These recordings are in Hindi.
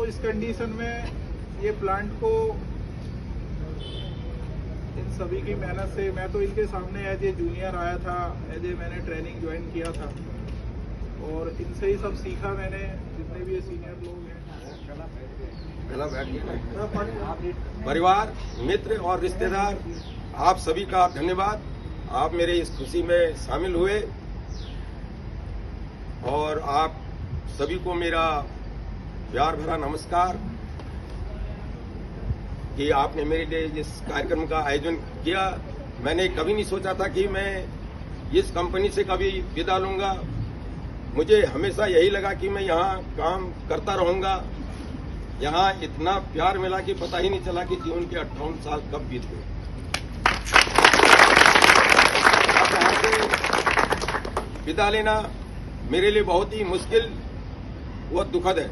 तो इस कंडीशन में ये प्लांट को इन सभी की मेहनत से, मैं तो इनके सामने एज ए जूनियर आया था, एज ए मैंने ट्रेनिंग ज्वाइन किया था और इनसे ही सब सीखा मैंने, जितने भी ये सीनियर लोग हैं। परिवार, मित्र और रिश्तेदार, आप सभी का धन्यवाद। आप मेरे इस खुशी में शामिल हुए और आप सभी को मेरा प्यार भरा नमस्कार कि आपने मेरे लिए इस कार्यक्रम का आयोजन किया। मैंने कभी नहीं सोचा था कि मैं इस कंपनी से कभी विदा लूंगा। मुझे हमेशा यही लगा कि मैं यहाँ काम करता रहूंगा। यहाँ इतना प्यार मिला कि पता ही नहीं चला कि जीवन के 58 साल कब बीत गए। यहाँ से विदा लेना मेरे लिए बहुत ही मुश्किल व दुखद है।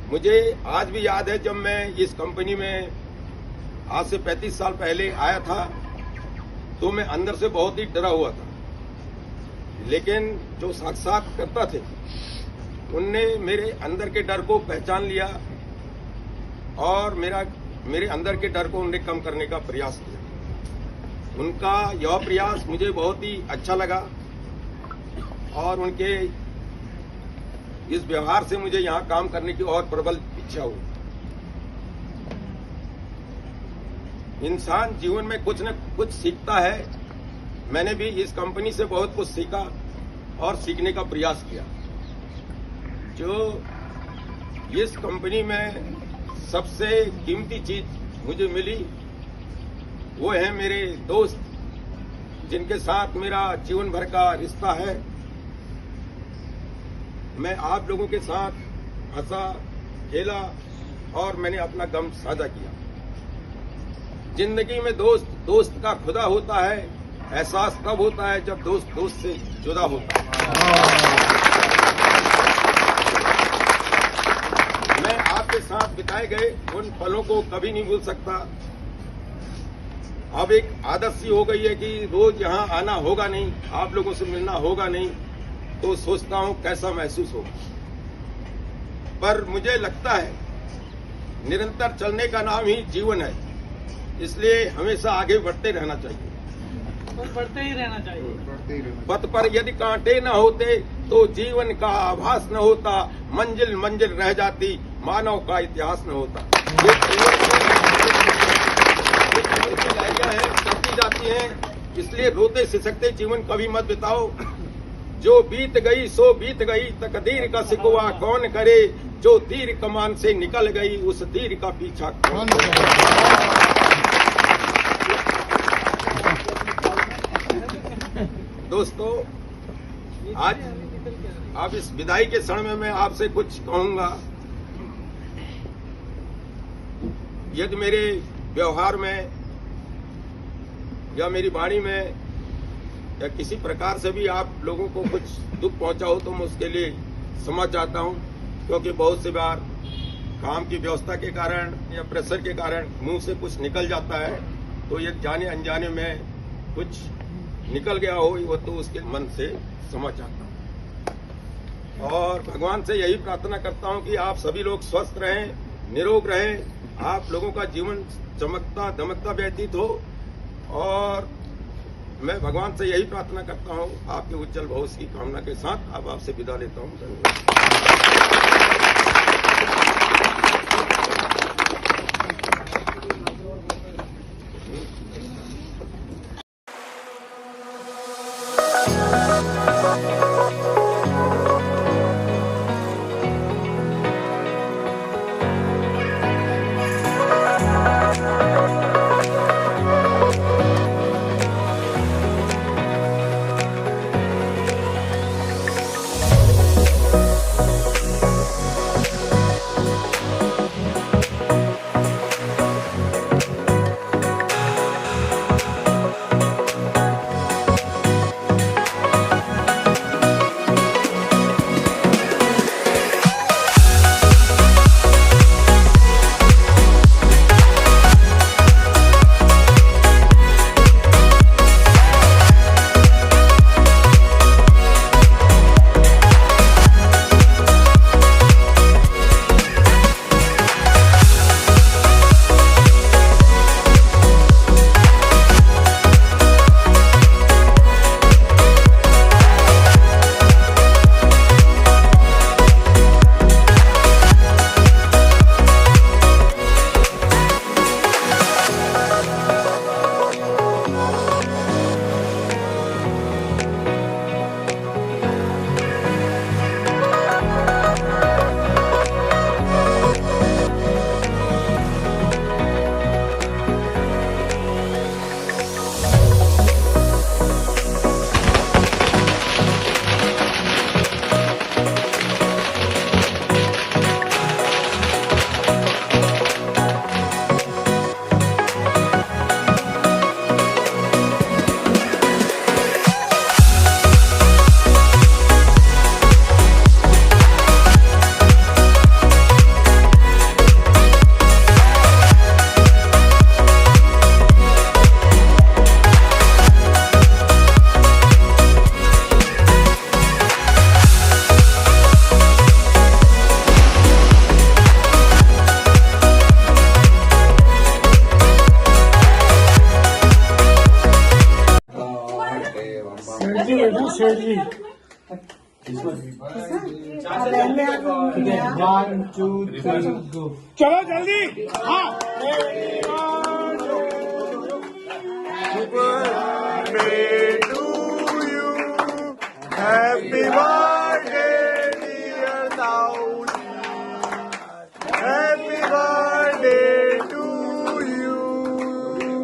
मुझे आज भी याद है जब मैं इस कंपनी में आज से 35 साल पहले आया था तो मैं अंदर से बहुत ही डरा हुआ था, लेकिन जो साक्षात्कारकर्ता थे उनने मेरे अंदर के डर को पहचान लिया और मेरे अंदर के डर को उन्होंने कम करने का प्रयास किया। उनका यह प्रयास मुझे बहुत ही अच्छा लगा और उनके इस व्यवहार से मुझे यहाँ काम करने की और प्रबल इच्छा हुई। इंसान जीवन में कुछ न कुछ सीखता है। मैंने भी इस कंपनी से बहुत कुछ सीखा और सीखने का प्रयास किया। जो इस कंपनी में सबसे कीमती चीज मुझे मिली वो है मेरे दोस्त, जिनके साथ मेरा जीवन भर का रिश्ता है। मैं आप लोगों के साथ हंसा, खेला और मैंने अपना गम साझा किया। जिंदगी में दोस्त का खुदा होता है। एहसास तब होता है जब दोस्त से जुदा होता है। मैं आपके साथ बिताए गए उन पलों को कभी नहीं भूल सकता। अब एक आदत सी हो गई है कि रोज यहाँ आना होगा नहीं, आप लोगों से मिलना होगा नहीं, तो सोचता हूं कैसा महसूस होगा। पर मुझे लगता है निरंतर चलने का नाम ही जीवन है, इसलिए हमेशा आगे बढ़ते रहना चाहिए। बढ़ते ही रहना चाहिए। पथ पर यदि कांटे न होते तो जीवन का आभास न होता, मंजिल रह जाती, मानव का इतिहास न होता। लहरियां हैं, चलती जाती हैं, इसलिए रोते सिसकते जीवन कभी मत बिताओ। जो बीत गई सो बीत गई, तकदीर का सिकवा कौन करे, जो तीर कमान से निकल गई उस तीर का पीछा कौन करे। दोस्तों, आज आप इस विदाई के क्षण में मैं आपसे कुछ कहूंगा। यदि मेरे व्यवहार में या मेरी वाणी में या किसी प्रकार से भी आप लोगों को कुछ दुख पहुंचा हो तो मैं उसके लिए समझ जाता हूं, क्योंकि बहुत सी बार काम की व्यवस्था के कारण या प्रेशर के कारण मुंह से कुछ निकल जाता है, तो ये जाने अनजाने में कुछ निकल गया हो वो तो उसके मन से समझ जाता हूं। और भगवान से यही प्रार्थना करता हूं कि आप सभी लोग स्वस्थ रहें, निरोग रहें, आप लोगों का जीवन चमकता दमकता व्यतीत हो। और मैं भगवान से यही प्रार्थना करता हूं, आपके उज्जवल भविष्य की कामना के साथ अब आपसे विदा लेता हूं। धन्यवाद। चलो जल्दी। हाँ Happy birthday, dear Daudi. Happy birthday to you.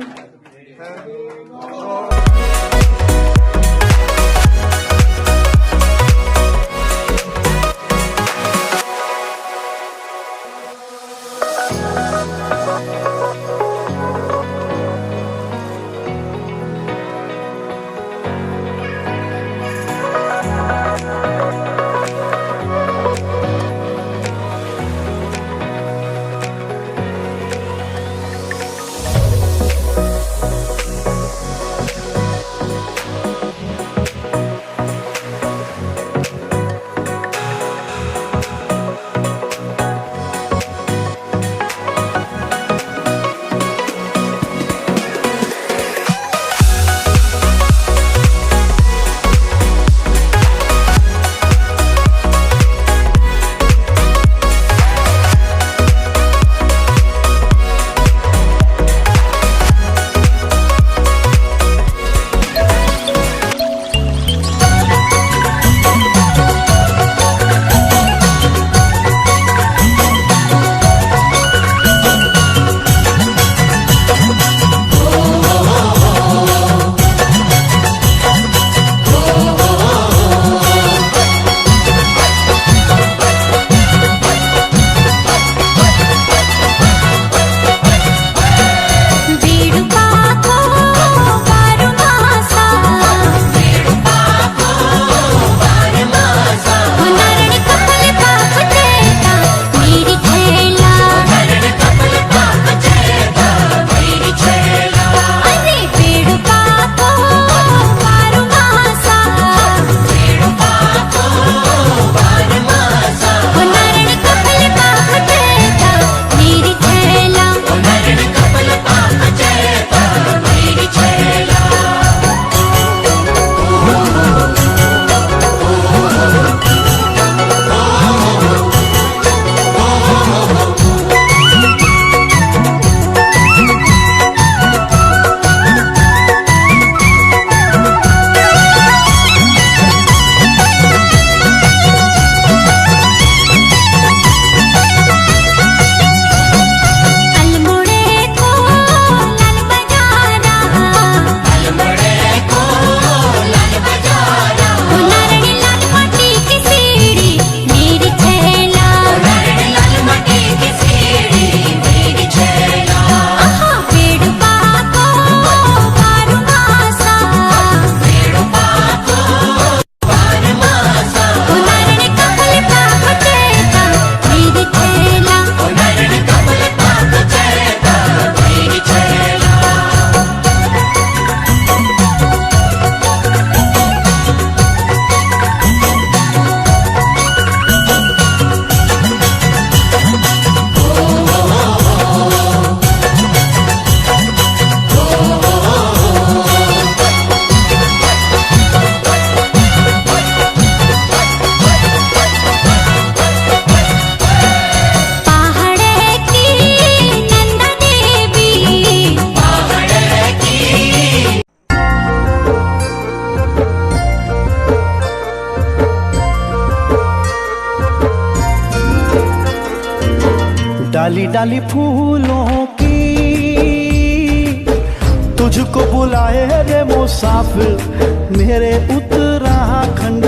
डाली डाली फूलों की तुझको बुलाए रे मुसाफिर मेरे उत्तराखंड